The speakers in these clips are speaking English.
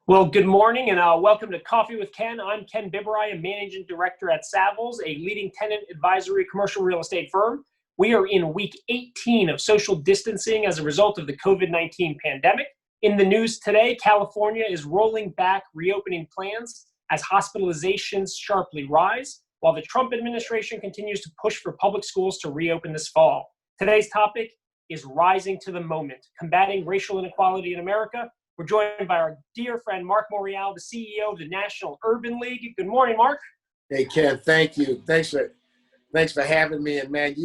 Well, good morning and welcome to Coffee with Ken. I'm Ken Biberaj, a managing director at Savills, a leading tenant advisory commercial real estate firm. We are in week 18 of social distancing as a result of the COVID-19 pandemic. In the news today, California is rolling back reopening plans as hospitalizations sharply rise, while the Trump administration continues to push for public schools to reopen this fall. Today's topic is rising to the moment, combating racial inequality in America. We're joined by our dear friend, Marc Morial, the CEO of the National Urban League. Good morning, Marc. Hey, Ken, thank you. Thanks for having me. And man,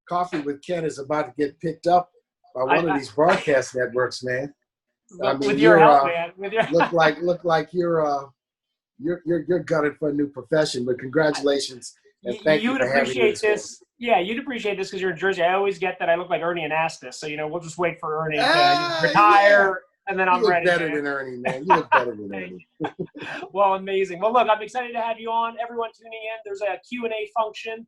Coffee with Ken is about to get picked up by one of these broadcast networks, man. I mean, with your help, man. Look like you're gunning for a new profession, but congratulations. And thank you for having me. Yeah, you'd appreciate this because you're in Jersey. I always get that I look like Ernie Anastas. So, we'll just wait for Ernie to retire. Yeah. And then I'm ready. You look better than Ernie, man. You look better than Ernie. Well, amazing. Well, look, I'm excited to have you on. Everyone tuning in, there's a Q&A function.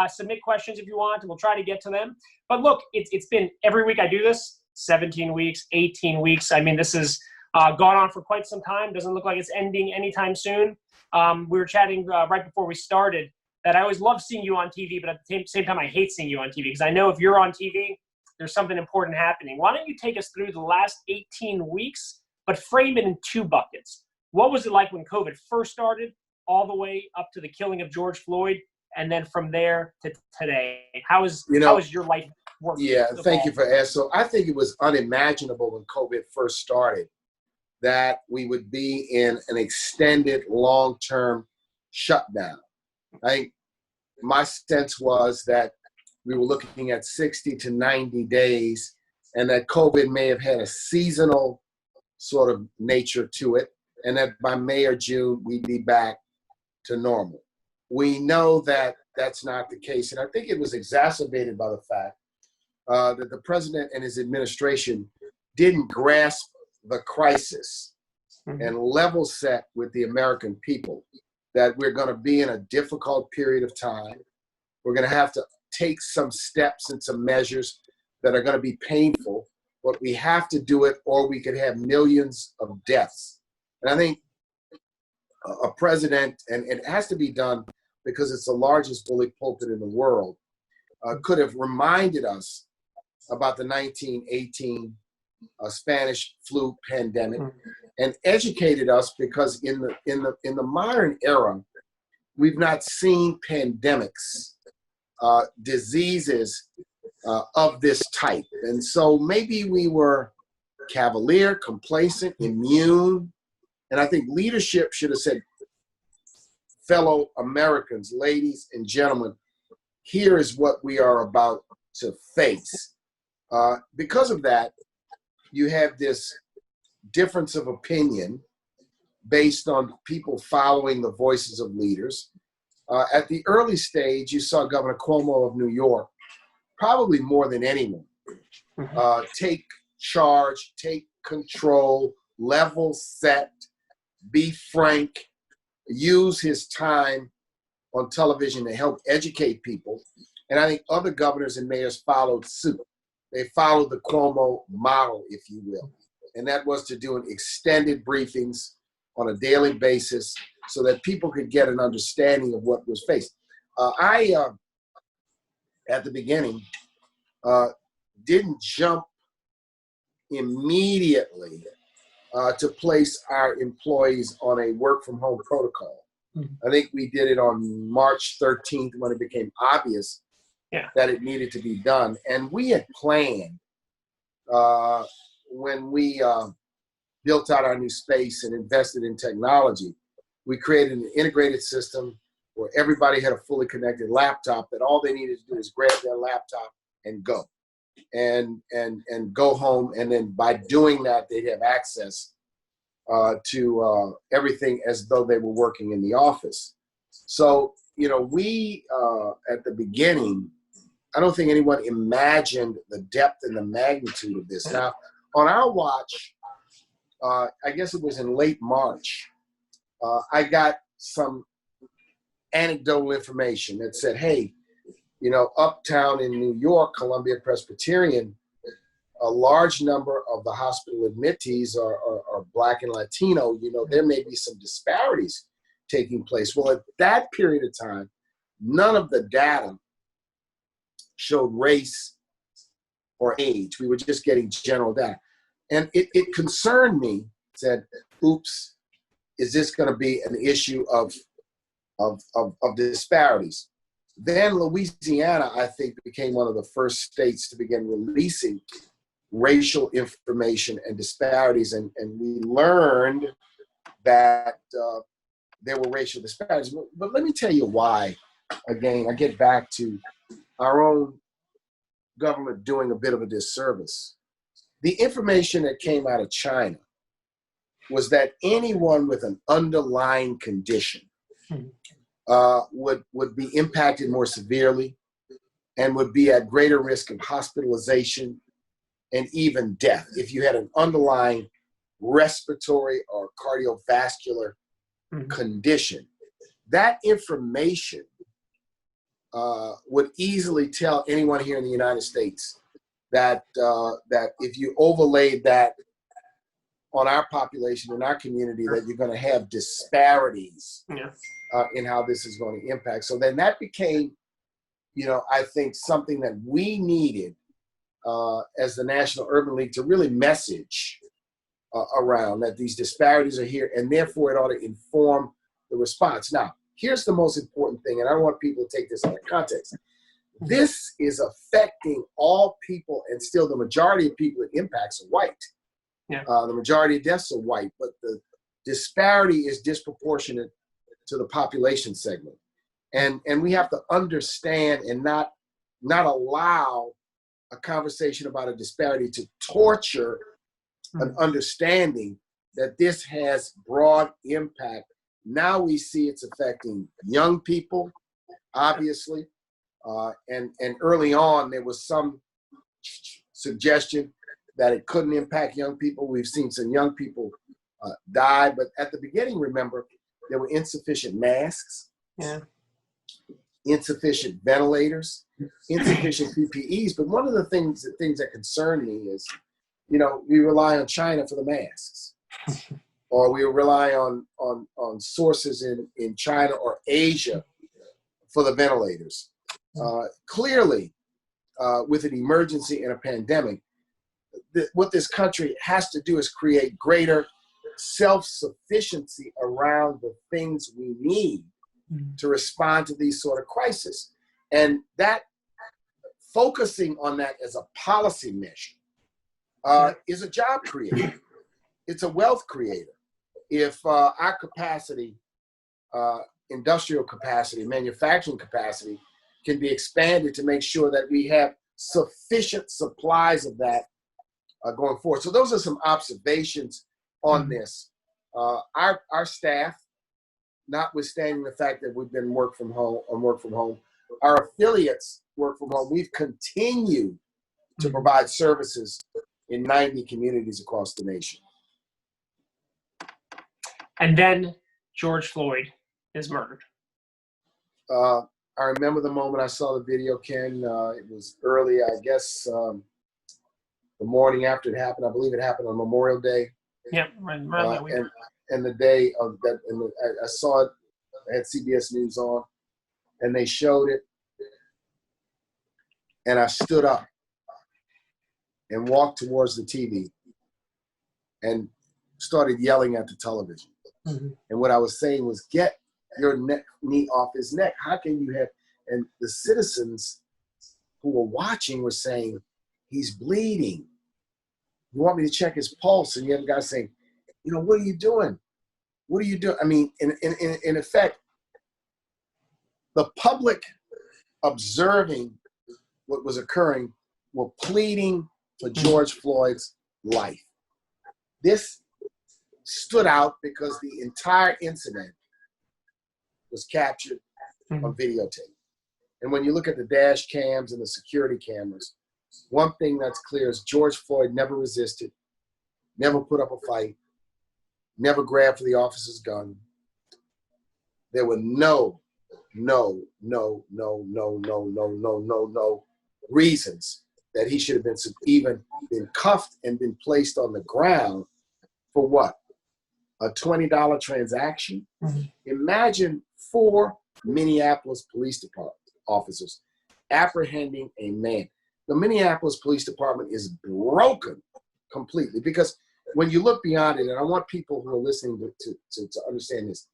Submit questions if you want, and we'll try to get to them. But look, it's been every week I do this, 17 weeks, 18 weeks. I mean, this has gone on for quite some time. Doesn't look like it's ending anytime soon. We were chatting right before we started that I always love seeing you on TV, but at the same time, I hate seeing you on TV because I know if you're on TV, there's something important happening. Why don't you take us through the last 18 weeks, but frame it in two buckets? What was it like when COVID first started, all the way up to the killing of George Floyd, and then from there to today? How is your life working? Yeah, thank you for asking. So I think it was unimaginable when COVID first started that we would be in an extended long-term shutdown. I think my sense was that we were looking at 60 to 90 days, and that COVID may have had a seasonal sort of nature to it, and that by May or June, we'd be back to normal. We know that that's not the case, and I think it was exacerbated by the fact that the president and his administration didn't grasp the crisis and level set with the American people that we're going to be in a difficult period of time. We're going to have to take some steps and some measures that are going to be painful, but we have to do it or we could have millions of deaths. And I think a president, and it has to be done because it's the largest bully pulpit in the world, could have reminded us about the 1918 Spanish flu pandemic and educated us, because in the modern era, we've not seen pandemics, diseases of this type. And so maybe we were cavalier, complacent, immune. And I think leadership should have said, fellow Americans, ladies and gentlemen, here is what we are about to face. Because of that, you have this difference of opinion based on people following the voices of leaders. At the early stage, you saw Governor Cuomo of New York, probably more than anyone, take charge, take control, level set, be frank, use his time on television to help educate people. And I think other governors and mayors followed suit. They followed the Cuomo model, if you will. And that was to do extended briefings on a daily basis so that people could get an understanding of what was faced. At the beginning, didn't jump immediately to place our employees on a work from home protocol. I think we did it on March 13th when it became obvious that it needed to be done. And we had planned when we built out our new space and invested in technology. We created an integrated system where everybody had a fully connected laptop that all they needed to do is grab their laptop and go. And go home, and then by doing that, they'd have access to everything as though they were working in the office. So, we at the beginning, I don't think anyone imagined the depth and the magnitude of this. Now, on our watch, I guess it was in late March, I got some anecdotal information that said, hey, uptown in New York, Columbia Presbyterian a large number of the hospital admittees are Black and Latino, there may be some disparities taking place. Well, at that period of time, none of the data showed race or age. We were just getting general data. And it concerned me, said, oops, is this going to be an issue of disparities? Then Louisiana, I think, became one of the first states to begin releasing racial information and disparities. And we learned that there were racial disparities. But let me tell you why. Again, I get back to our own government doing a bit of a disservice. The information that came out of China was that anyone with an underlying condition would be impacted more severely and would be at greater risk of hospitalization and even death if you had an underlying respiratory or cardiovascular condition. That information would easily tell anyone here in the United States that if you overlaid that on our population, in our community, that you're going to have disparities in how this is going to impact. So then that became, I think something that we needed as the National Urban League to really message around, that these disparities are here and therefore it ought to inform the response. Now, here's the most important thing, and I don't want people to take this out of context. This is affecting all people, and still the majority of people it impacts are white. The majority of deaths are white, but the disparity is disproportionate to the population segment. And we have to understand and not allow a conversation about a disparity to torture an understanding that this has broad impact. Now we see it's affecting young people, obviously. And early on, there was some suggestion that it couldn't impact young people. We've seen some young people die, but at the beginning, remember, there were insufficient masks, insufficient ventilators, insufficient PPEs. But one of the things that concern me is, we rely on China for the masks, or we rely on sources in China or Asia for the ventilators. Clearly, with an emergency and a pandemic, what this country has to do is create greater self-sufficiency around the things we need to respond to these sort of crises. And that, focusing on that as a policy measure, is a job creator. It's a wealth creator. If our capacity, industrial capacity, manufacturing capacity, can be expanded to make sure that we have sufficient supplies of that going forward. So those are some observations on this. Our staff, notwithstanding the fact that we've been work from home, our affiliates work from home. We've continued to provide services in 90 communities across the nation. And then George Floyd is murdered. I remember the moment I saw the video, Ken. It was early, I guess, the morning after it happened. I believe it happened on Memorial Day. Yeah, right that week. And the day of that, and I saw it. I had CBS News on, and they showed it. And I stood up and walked towards the TV and started yelling at the television. And what I was saying was, get your knee off his neck. How can you have, and the citizens who were watching were saying, he's bleeding. You want me to check his pulse? And you have a guy saying, what are you doing? What are you doing? I mean, in effect, the public observing what was occurring were pleading for George Floyd's life. This stood out because the entire incident was captured on videotape. And when you look at the dash cams and the security cameras, one thing that's clear is George Floyd never resisted, never put up a fight, never grabbed for the officer's gun. There were no reasons that he should have been even been cuffed and been placed on the ground for what? A $20 transaction? Mm-hmm. Imagine 4 Minneapolis Police Department officers apprehending a man. The Minneapolis Police Department is broken completely, because when you look beyond it, and I want people who are listening to understand this,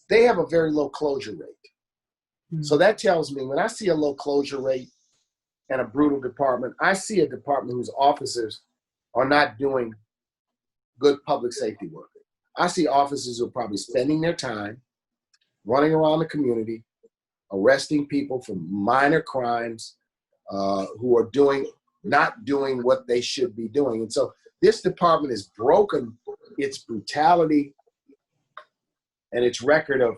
they have a very low closure rate. Mm-hmm. So that tells me when I see a low closure rate and a brutal department, I see a department whose officers are not doing good public safety work. I see officers who are probably spending their time running around the community, arresting people for minor crimes, who are not doing what they should be doing. And so this department is broken. Its brutality and its record of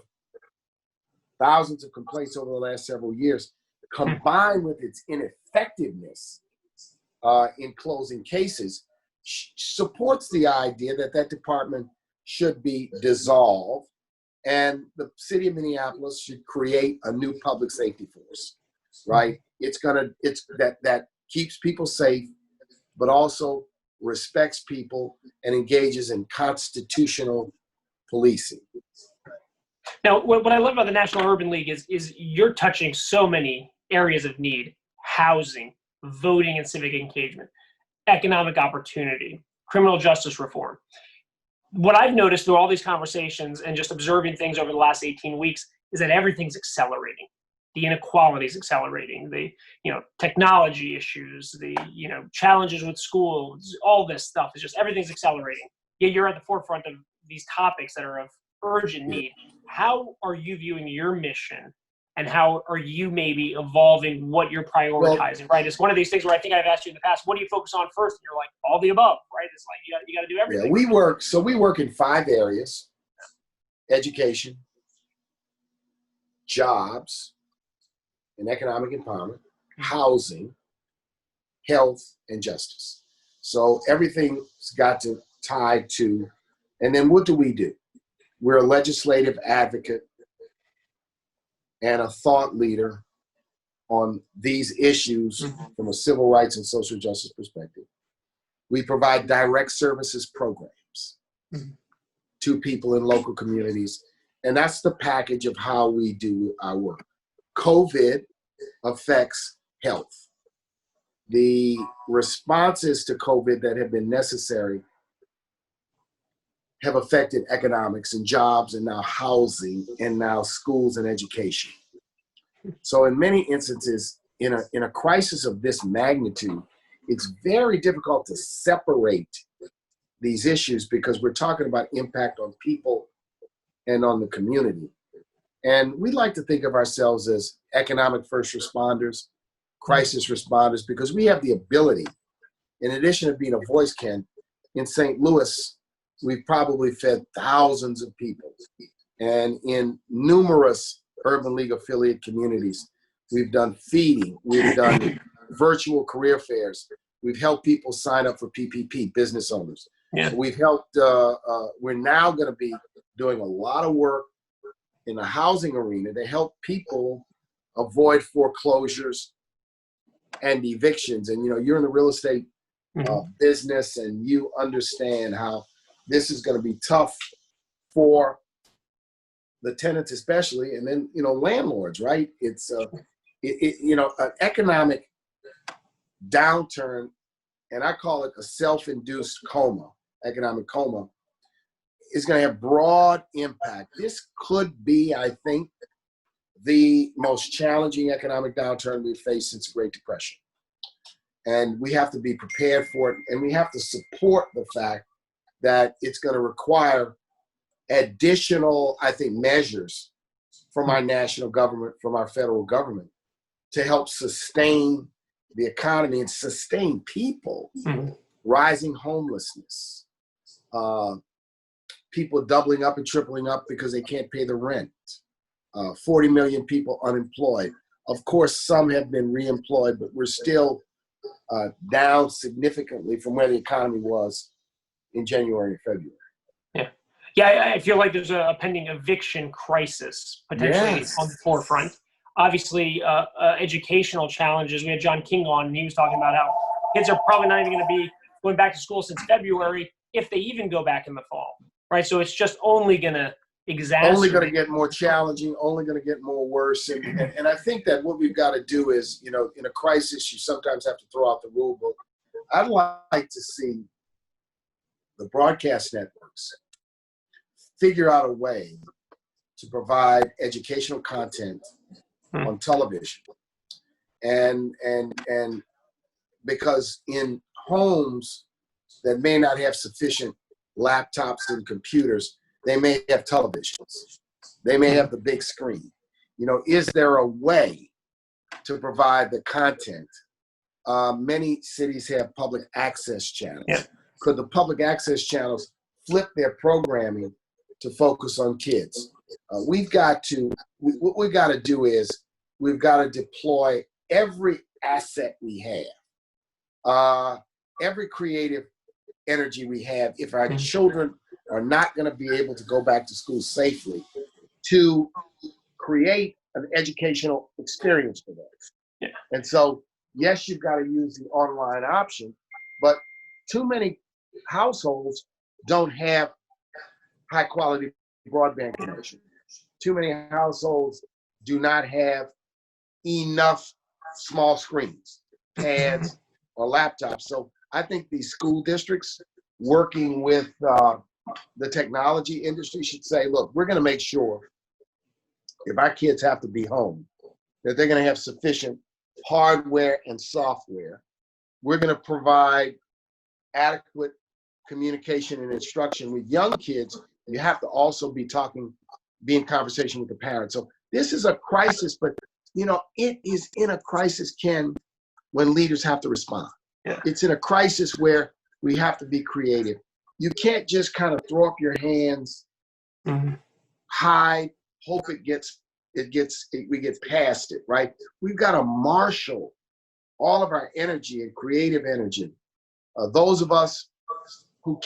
thousands of complaints over the last several years, combined with its ineffectiveness in closing cases, supports the idea that that department should be dissolved, and the city of Minneapolis should create a new public safety force, right? That keeps people safe, but also respects people and engages in constitutional policing. Now, what I love about the National Urban League is you're touching so many areas of need: housing, voting and civic engagement, economic opportunity, criminal justice reform. What I've noticed through all these conversations and just observing things over the last 18 weeks is that everything's accelerating. The inequality is accelerating. The technology issues, the challenges with schools, all this stuff is just, everything's accelerating. Yet you're at the forefront of these topics that are of urgent need. How are you viewing your mission, and how are you maybe evolving what you're prioritizing? Right, it's one of these things where I think I've asked you in the past, what do you focus on first? And you're like, all the above, right? It's like you got to do everything. Yeah, we work in 5 areas: education, jobs and economic empowerment, housing, health, and justice. So everything's got to tie to, and then what do? We're a legislative advocate and a thought leader on these issues from a civil rights and social justice perspective. We provide direct services programs to people in local communities, and that's the package of how we do our work. COVID affects health. The responses to COVID that have been necessary have affected economics and jobs, and now housing, and now schools and education. So in many instances, in a crisis of this magnitude, it's very difficult to separate these issues, because we're talking about impact on people and on the community. And we like to think of ourselves as economic first responders, crisis responders, because we have the ability, in addition to being a voice, Ken, in St. Louis, we've probably fed thousands of people. And in numerous Urban League affiliate communities, we've done feeding, we've done virtual career fairs, we've helped people sign up for PPP, business owners. Yeah. We've helped, we're now going to be doing a lot of work in the housing arena to help people avoid foreclosures and evictions. And you're in the real estate business, and you understand how this is going to be tough for the tenants especially, and then landlords, right? It's an economic downturn, and I call it a self-induced coma, economic coma, is going to have broad impact. This could be, I think, the most challenging economic downturn we've faced since the Great Depression. And we have to be prepared for it, and we have to support the fact that it's going to require additional, I think, measures from our national government, from our federal government, to help sustain the economy and sustain people. Rising homelessness, people doubling up and tripling up because they can't pay the rent, 40 million people unemployed. Of course, some have been reemployed, but we're still down significantly from where the economy was in January and February. Yeah, I feel like there's a pending eviction crisis potentially on the forefront. Obviously, educational challenges. We had John King on, and he was talking about how kids are probably not even going to be going back to school since February, if they even go back in the fall, right? So it's just only going to exacerbate. Only going to get more challenging, only going to get more worse. And I think that what we've got to do is, in a crisis, you sometimes have to throw out the rule book. I'd like to see the broadcast networks figure out a way to provide educational content on television. And because in homes that may not have sufficient laptops and computers, they may have televisions. They may have the big screen. Is there a way to provide the content? Many cities have public access channels. Yeah. Could the public access channels flip their programming to focus on kids? What we've got to do is we've got to deploy every asset we have, every creative energy we have, if our children are not going to be able to go back to school safely, to create an educational experience for them. Yeah. And so, yes, you've got to use the online option, but too many households don't have high quality broadband connection. Too many households do not have enough small screens, pads, or laptops. So I think these school districts working with the technology industry should say, look, we're going to make sure if our kids have to be home, that they're going to have sufficient hardware and software. We're going to provide adequate communication and instruction with young kids. You have to also be in conversation with the parents. So this is a crisis, but it is in a crisis, Ken, when leaders have to respond. Yeah. It's in a crisis where we have to be creative. You can't just kind of throw up your hands, hide, hope we get past it, right? We've got to marshal all of our energy and creative energy. Those of us who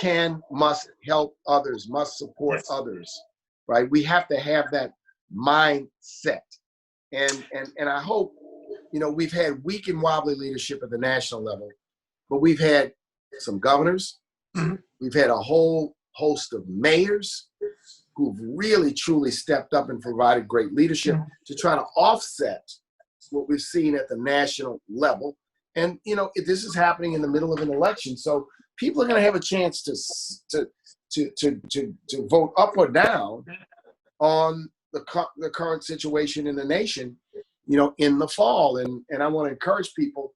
must help others, must support others, right? We have to have that mindset. And I hope, we've had weak and wobbly leadership at the national level, but we've had some governors, we've had a whole host of mayors who've really, truly stepped up and provided great leadership to try to offset what we've seen at the national level. And, this is happening in the middle of an election. So people are going to have a chance to vote up or down on the current situation in the nation, in the fall. And I want to encourage people.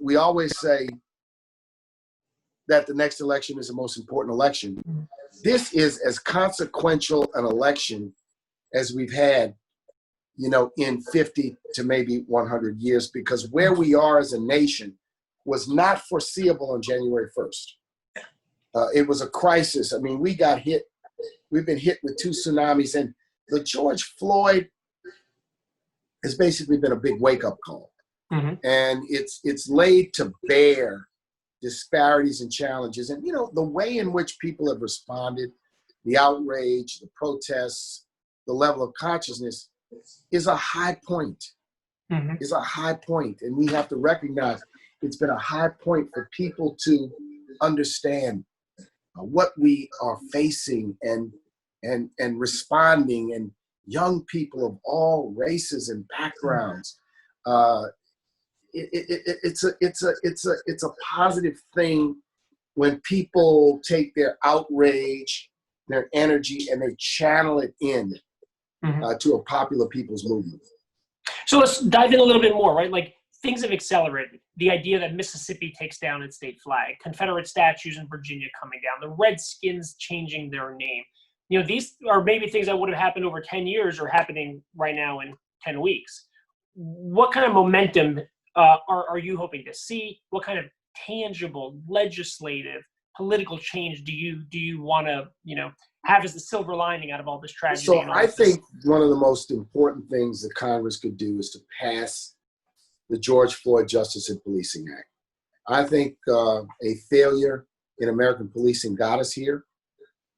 We always say that the next election is the most important election. This is as consequential an election as we've had, in 50 to maybe 100 years, because where we are as a nation was not foreseeable on January 1st. It was a crisis. I mean, we've been hit with 2 tsunamis, and the George Floyd has basically been a big wake-up call. And it's laid to bear disparities and challenges. And, the way in which people have responded, the outrage, the protests, the level of consciousness is a high point. Is a high point. And we have to recognize it's been a high point for people to understand what we are facing and responding, and young people of all races and backgrounds. It's a positive thing when people take their outrage, their energy, and they channel it in to a popular people's movement. So let's dive in a little bit more, right? Like, things have accelerated. The idea that Mississippi takes down its state flag, Confederate statues in Virginia coming down, the Redskins changing their name. These are maybe things that would have happened over 10 years or happening right now in 10 weeks. What kind of momentum are you hoping to see? What kind of tangible, legislative, political change do you want to, have as the silver lining out of all this tragedy? So I think one of the most important things that Congress could do is to pass the George Floyd Justice in Policing Act. I think a failure in American policing got us here.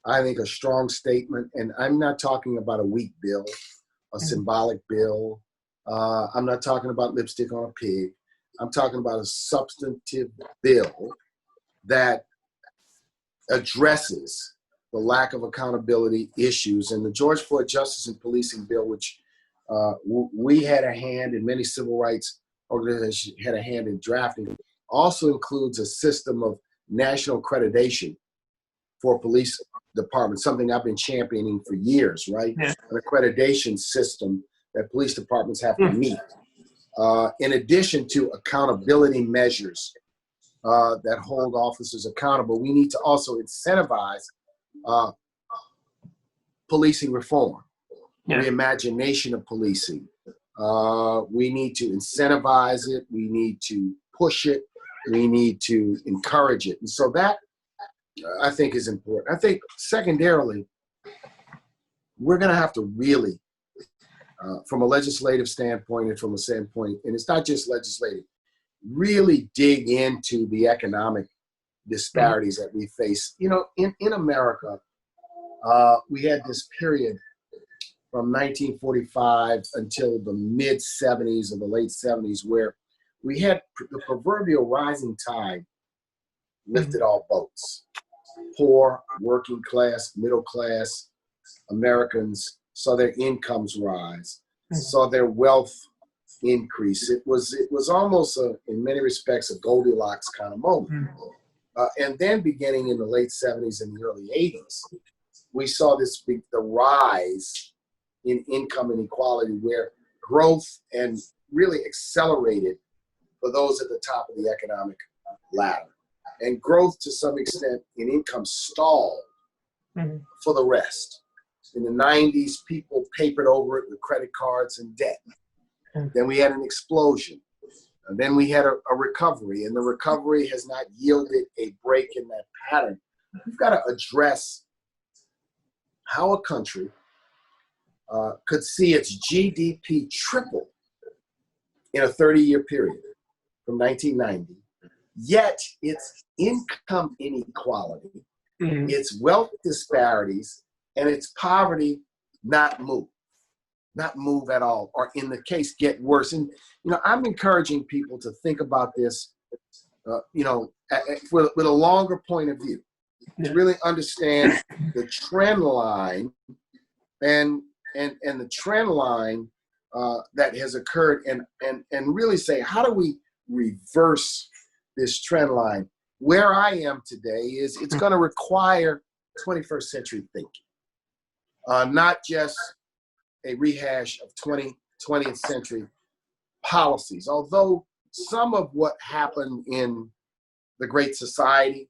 I think a strong statement, and I'm not talking about a weak bill, a symbolic bill. I'm not talking about lipstick on a pig. I'm talking about a substantive bill that addresses the lack of accountability issues. And the George Floyd Justice and Policing Bill, which we had a hand, and many civil rights organizations had a hand in drafting, also includes a system of national accreditation for police departments, something I've been championing for years, right? Yeah. An accreditation system that police departments have to meet. In addition to accountability measures that hold officers accountable, we need to also incentivize policing reform, reimagination of policing. We need to incentivize it. We need to push it. We need to encourage it. And so that, I think, is important. I think secondarily, we're going to have to really, from a legislative standpoint and from a standpoint, and it's not just legislative, really dig into the economic disparities that we face. You know, in America, we had this period from 1945 until the mid 70s or the late 70s where we had the proverbial rising tide lifted all boats. Poor, working class, middle class Americans saw their incomes rise, saw their wealth increase. It was almost in many respects a Goldilocks kind of moment. And then beginning in the late 70s and the early 80s, we saw the rise in income inequality where growth and really accelerated for those at the top of the economic ladder. And growth to some extent in income stalled for the rest. In the 90s, people papered over it with credit cards and debt. Then we had an explosion. And then we had a recovery, and the recovery has not yielded a break in that pattern. We've got to address how a country could see its GDP triple in a 30-year period from 1990, yet its income inequality, its wealth disparities, and its poverty not move at all, or in the case, get worse. And, you know, I'm encouraging people to think about this, you know, with a longer point of view, to really understand the trend line and the trend line that has occurred, and really say, how do we reverse this trend line? Where I am today is it's going to require 21st century thinking, not just a rehash of 20th century policies. Although some of what happened in the Great Society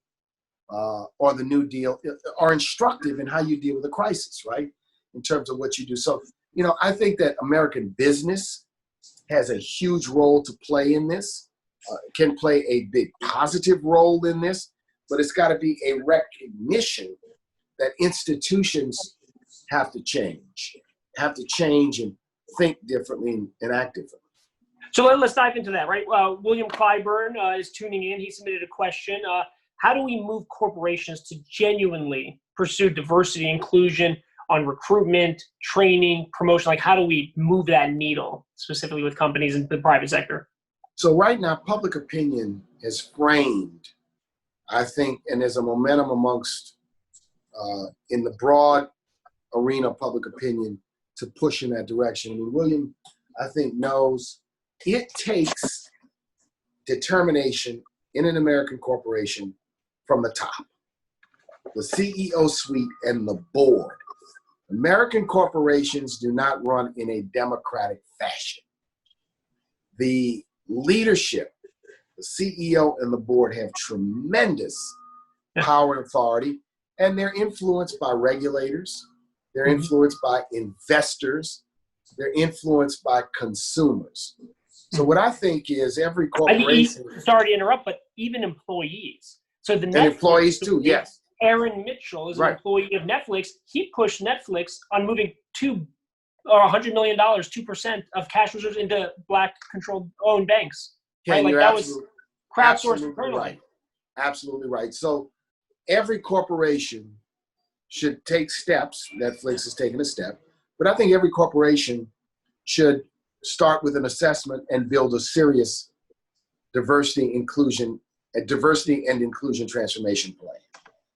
or the New Deal are instructive in how you deal with a crisis, right? In terms of what you do. So, you know, I think that American business has a huge role to play in this, can play a big positive role in this, but it's got to be a recognition that institutions have to change and think differently and act differently. So let's dive into that, right? William Clyburn is tuning in. He submitted a question. How do we move corporations to genuinely pursue diversity, inclusion on recruitment, training, promotion? Like, how do we move that needle specifically with companies in the private sector? So right now, public opinion is framed, I think, and there's a momentum amongst, in the broad arena of public opinion, to push in that direction. I mean, William, I think, knows it takes determination in an American corporation from the top, the CEO suite and the board. American corporations do not run in a democratic fashion. The leadership, the CEO and the board have tremendous power and authority, and they're influenced by regulators. They're influenced by investors. They're influenced by consumers. So what I think is every corporation... Sorry to interrupt, but even employees. So the Netflix employees too, yes. Aaron Mitchell is an employee of Netflix. He pushed Netflix on moving $100 million, 2% of cash reserves into Black-controlled owned banks. Ken, right? Like that was crowdsourced internally. Right. Absolutely right. So every corporation should take steps. Netflix has taken a step, but I think every corporation should start with an assessment and build a serious diversity and inclusion transformation plan.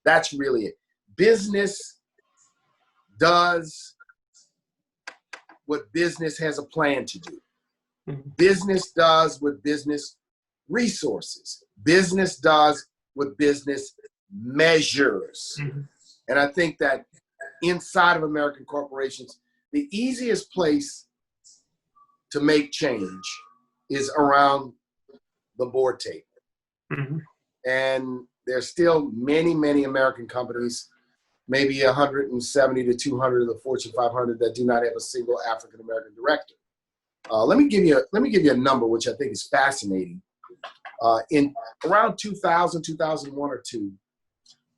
That's really it. Business does what business has a plan to do. Business does what business resources. Business does what business measures. And I think that inside of American corporations, the easiest place to make change is around the board table. And there's still many, many American companies, maybe 170 to 200 of the Fortune 500 that do not have a single African-American director. Let me give you a number, which I think is fascinating. In around 2000, 2001 or 2,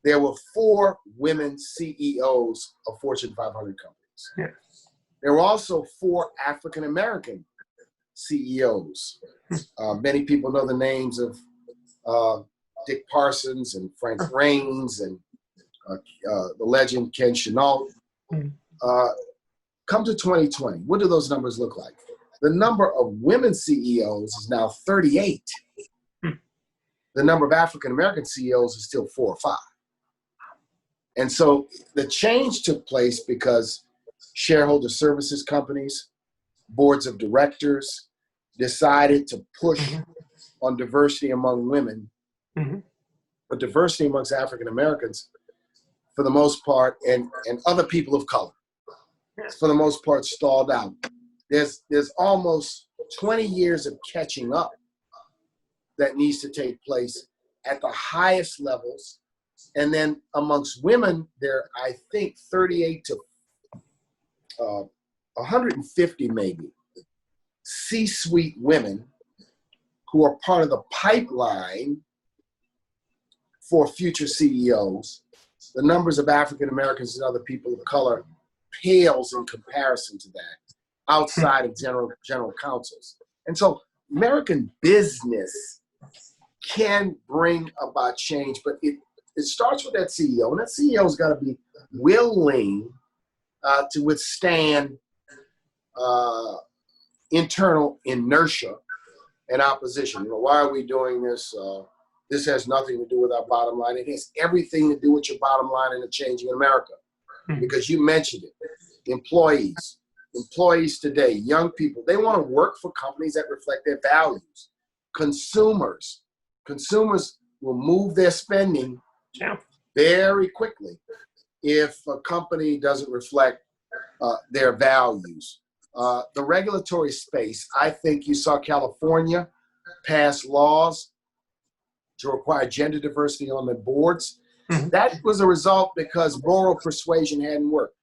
there were 4 women CEOs of Fortune 500 companies. There were also 4 African-American CEOs. Many people know the names of Dick Parsons and Frank Raines and the legend Ken Chenault. Come to 2020, what do those numbers look like? The number of women CEOs is now 38. The number of African-American CEOs is still 4 or 5. And so the change took place because shareholder services companies, boards of directors decided to push on diversity among women, but diversity amongst African Americans, for the most part, and other people of color, for the most part, stalled out. There's almost 20 years of catching up that needs to take place at the highest levels. And then amongst women, there are, I think, 38 to 150 maybe C-suite women who are part of the pipeline for future CEOs. The numbers of African Americans and other people of color pales in comparison to that outside of general counsels. And so American business can bring about change, but it starts with that CEO, and that CEO's got to be willing to withstand internal inertia and opposition. Why are we doing this? This has nothing to do with our bottom line. It has everything to do with your bottom line and the changing in America. Because you mentioned it. Employees today, young people, they want to work for companies that reflect their values. Consumers will move their spending very quickly if a company doesn't reflect their values. The regulatory space, I think you saw California pass laws to require gender diversity on the boards. That was a result because moral persuasion hadn't worked.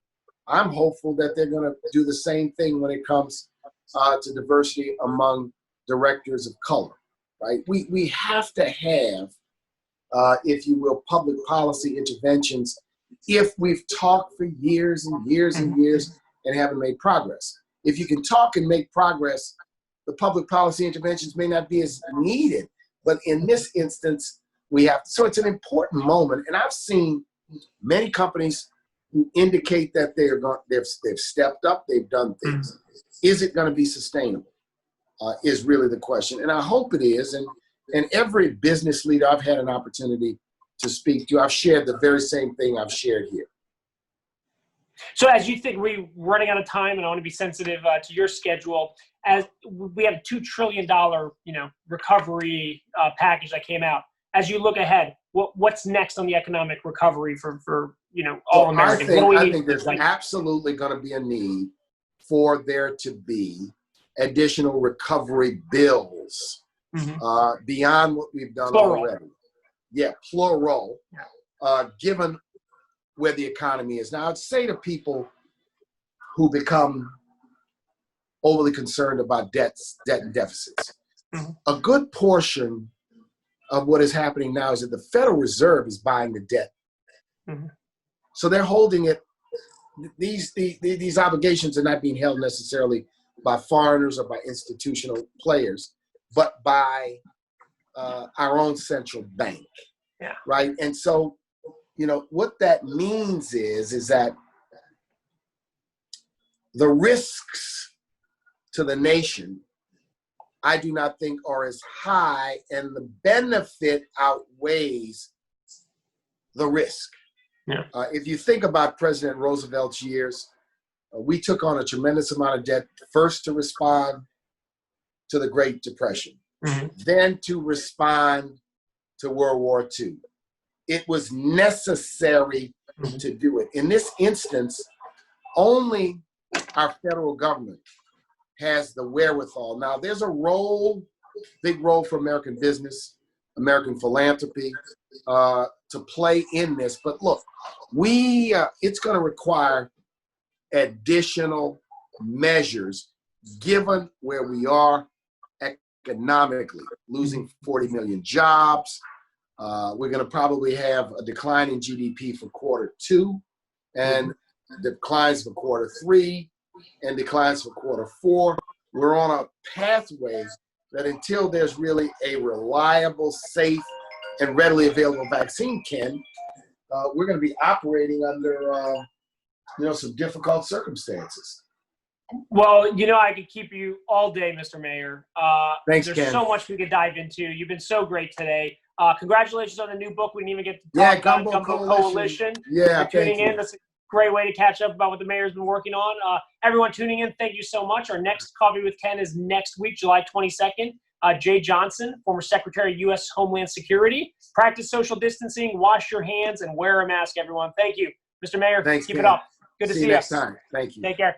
I'm hopeful that they're going to do the same thing when it comes to diversity among directors of color, right? We have to have, if you will, public policy interventions if we've talked for years and years and years and haven't made progress. If you can talk and make progress, the public policy interventions may not be as needed. But in this instance, we have, so it's an important moment. And I've seen many companies who indicate that they've stepped up, they've done things. Is it going to be sustainable? Is really the question. And I hope it is. And every business leader I've had an opportunity to speak to, I've shared the very same thing I've shared here. So as you think, we're running out of time, and I want to be sensitive to your schedule. As we have a $2 trillion, recovery package that came out. As you look ahead, what's next on the economic recovery for all Americans? I think there's absolutely going to be a need for there to be additional recovery bills beyond what we've done already. Yeah, plural. Given where the economy is now, I'd say to people who become overly concerned about debt and deficits, a good portion of what is happening now is that the Federal Reserve is buying the debt. So they're holding it. These obligations are not being held necessarily by foreigners or by institutional players, but by our own central bank, right? And so, what that means is that the risks to the nation I do not think are as high, and the benefit outweighs the risk. Yeah. If you think about President Roosevelt's years, we took on a tremendous amount of debt, first to respond to the Great Depression, then to respond to World War II. It was necessary to do it. In this instance, only our federal government has the wherewithal. Now, there's a role, big role for American business, American philanthropy to play in this. But look, it's going to require additional measures given where we are economically, losing 40 million jobs. We're going to probably have a decline in GDP for Q2 and declines for Q3 and declines for Q4. We're on a pathway that until there's really a reliable, safe, and readily available vaccine, Ken, we're going to be operating under some difficult circumstances. Well, I could keep you all day, Mr. Mayor. Thanks, There's Ken. so much we could dive into. You've been so great today. Congratulations on the new book. We didn't even get to talk about Gumbo Coalition. Yeah, for tuning in. That's a great way to catch up about what the mayor's been working on. Everyone tuning in, thank you so much. Our next Coffee with Ken is next week, July 22nd. Jay Johnson, former Secretary of U.S. Homeland Security. Practice social distancing, wash your hands, and wear a mask, everyone. Thank you. Mr. Mayor, Thanks, keep Ken. it up. Good to see you you. next time. Thank you. Take care.